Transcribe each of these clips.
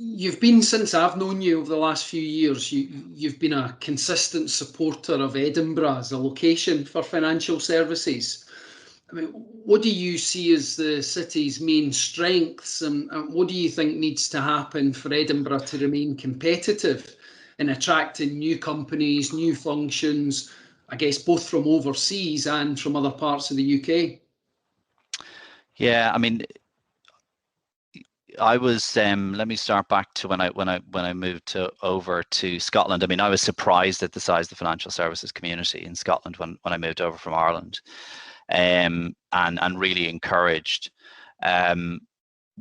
You've been, since I've known you over the last few years, you've been a consistent supporter of Edinburgh as a location for financial services. I mean, what do you see as the city's main strengths, and what do you think needs to happen for Edinburgh to remain competitive in attracting new companies, new functions, I guess both from overseas and from other parts of the UK? Yeah, I mean, I was let me start back to when I moved over to Scotland. I mean, I was surprised at the size of the financial services community in Scotland when I moved over from Ireland, and really encouraged.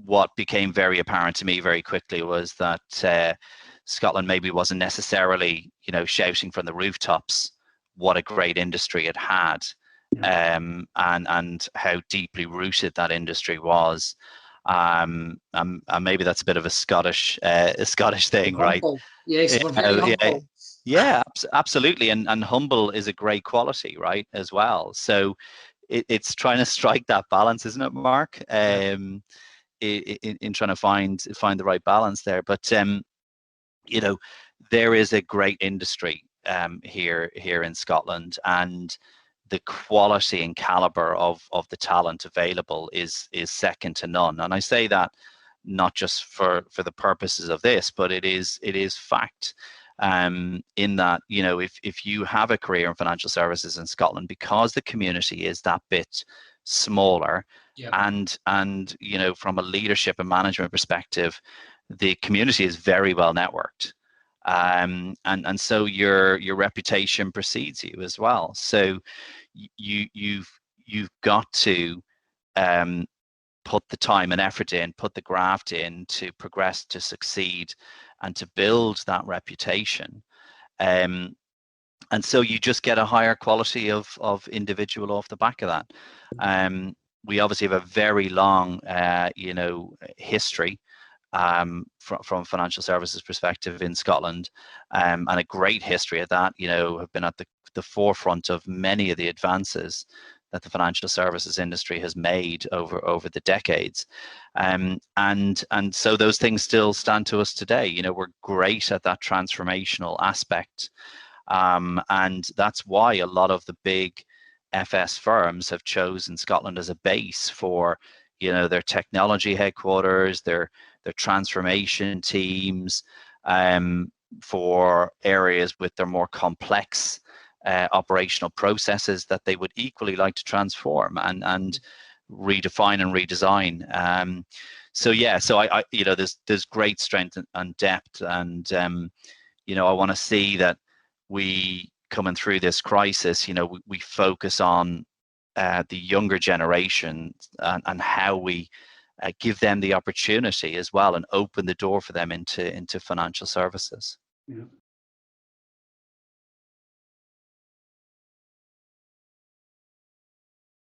What became very apparent to me very quickly was that Scotland maybe wasn't necessarily, shouting from the rooftops what a great industry it had, and how deeply rooted that industry was. And maybe that's a bit of a Scottish thing, right? Yes, we're very humble. Yeah, absolutely, and humble is a great quality, right, as well. So it's trying to strike that balance, isn't it, Mark? In trying to find the right balance there. But there is a great industry here in Scotland, and the quality and caliber of the talent available is second to none. And I say that not just for the purposes of this, but it is fact. In that, if you have a career in financial services in Scotland, because the community is that bit smaller, and from a leadership and management perspective, the community is very well networked. And so your reputation precedes you as well. So you've got to put the time and effort in, put the graft in to progress, to succeed, and to build that reputation. And so you just get a higher quality of individual off the back of that. We obviously have a very long, history from financial services perspective in Scotland, and a great history at that. Have been at the forefront of many of the advances that the financial services industry has made over the decades, and so those things still stand to us today. We're great at that transformational aspect, and that's why a lot of the big FS firms have chosen Scotland as a base for their technology headquarters, their transformation teams, for areas with their more complex operational processes that they would equally like to transform and redefine and redesign. So I there's great strength and depth, and I want to see that we, coming through this crisis, we focus on the younger generation, and how we give them the opportunity as well, and open the door for them into financial services. Yeah.